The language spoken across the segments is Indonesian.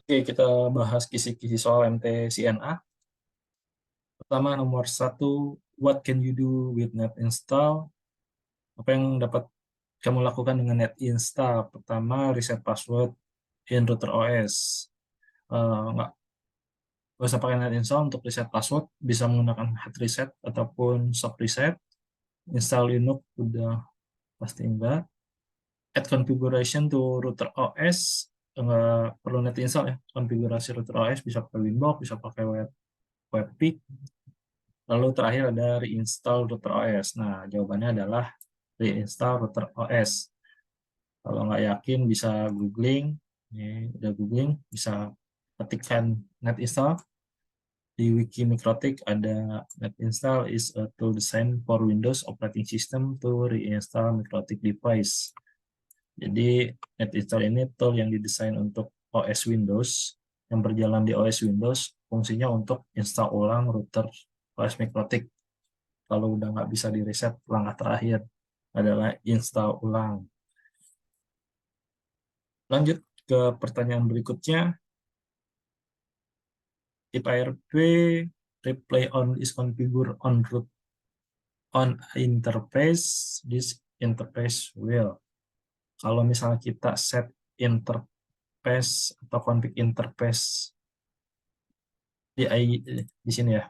Oke, kita bahas kisi-kisi soal MT-CNA. Pertama, nomor satu, what can you do with net install? Apa yang dapat kamu lakukan dengan net install? Pertama, reset password in router OS. Nggak usah pakai net install untuk reset password, bisa menggunakan hard reset ataupun soft reset. Install Linux udah pasti enggak. Add configuration to router OS, nggak perlu net install ya. Konfigurasi router OS bisa pakai Winbox, bisa pakai Webpick. Lalu terakhir ada reinstall router OS. Nah, jawabannya adalah reinstall router OS. Kalau nggak yakin bisa googling. Ini udah googling, bisa ketikkan net install. Di wiki Mikrotik ada net install is a tool designed for Windows operating system to reinstall Mikrotik device. Jadi net install ini tool yang didesain untuk OS Windows yang berjalan di OS Windows, fungsinya untuk install ulang router OS Mikrotik. Kalau udah nggak bisa di reset, langkah terakhir adalah install ulang. Lanjut ke pertanyaan berikutnya. If ARP replay on is configured on root on interface, this interface will. Kalau misalnya kita set interface atau config interface di sini ya,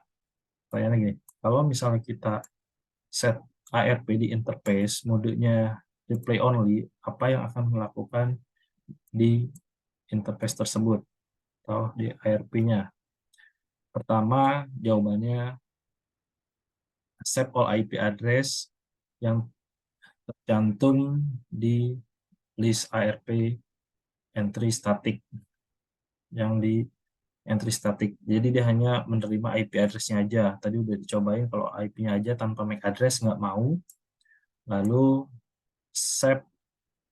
pertanyaannya gini. Kalau misalnya kita set ARP di interface, modenya replay only, apa yang akan melakukan di interface tersebut atau di ARP-nya? Pertama, jawabannya accept all IP address yang tercantum di list ARP entry static, yang di entry static. Jadi dia hanya menerima IP address-nya aja. Tadi udah dicobain kalau IP-nya aja tanpa MAC address nggak mau. Lalu SEP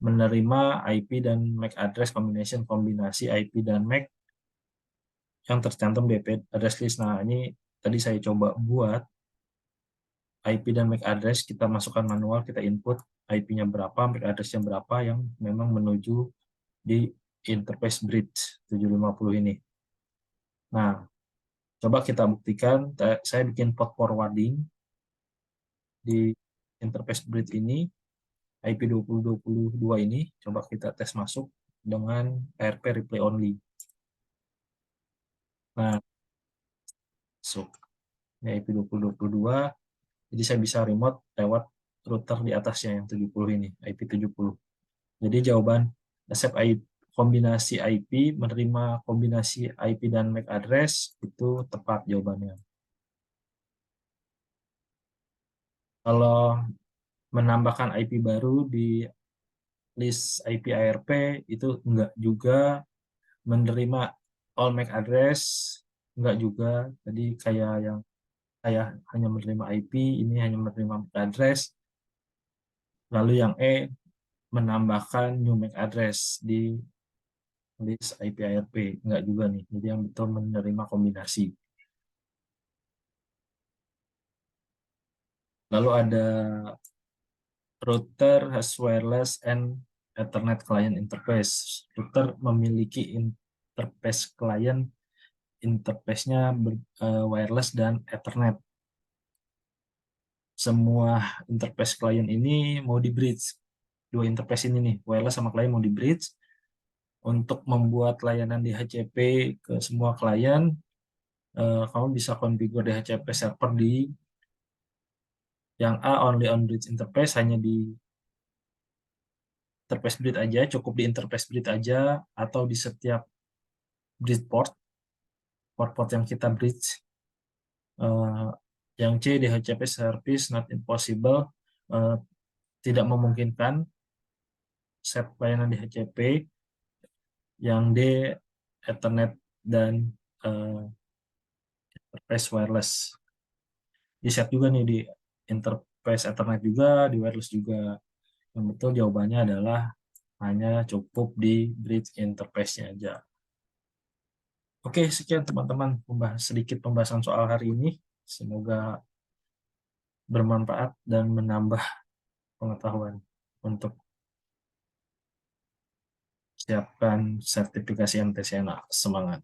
menerima IP dan MAC address combination, kombinasi IP dan MAC yang tercantum di IP address list. Nah, ini tadi saya coba buat IP dan MAC address, kita masukkan manual, kita input IP-nya berapa, MAC address-nya berapa yang memang menuju di interface bridge 750 ini. Nah, coba kita buktikan. Saya bikin port forwarding di interface bridge ini, IP 2022 ini. Coba kita tes masuk dengan ARP replay only. Nah, masuk. Ini IP 2022. Jadi saya bisa remote lewat router di atasnya yang 70 ini, IP 70. Jadi jawaban accept IP, kombinasi IP, menerima kombinasi IP dan MAC address, itu tepat jawabannya. Kalau menambahkan IP baru di list IP ARP, itu enggak juga. Menerima all MAC address, enggak juga. Jadi kayak yang saya hanya menerima IP, ini hanya menerima MAC address. Lalu yang E, menambahkan new MAC address di list IP ARP. Enggak juga nih. Jadi yang betul menerima kombinasi. Lalu ada router has wireless and Ethernet client interface. Router memiliki interface client, interface-nya wireless dan Ethernet. Semua interface client ini mau di bridge. Dua interface ini nih, wireless sama client mau di bridge. Untuk membuat layanan DHCP ke semua klien, kamu bisa configure DHCP server di yang A, only on bridge interface, hanya di interface bridge aja, cukup di interface bridge aja, atau di setiap bridge port yang kita bridge. Yang C, DHCP service not impossible, tidak memungkinkan set layanan DHCP. Yang D, Ethernet dan interface wireless. Di set juga nih di interface Ethernet juga, di wireless juga. Yang betul jawabannya adalah hanya cukup di bridge interface-nya aja. Oke, sekian teman-teman sedikit pembahasan soal hari ini. Semoga bermanfaat dan menambah pengetahuan untuk siapkan sertifikasi MTCNA. Semangat!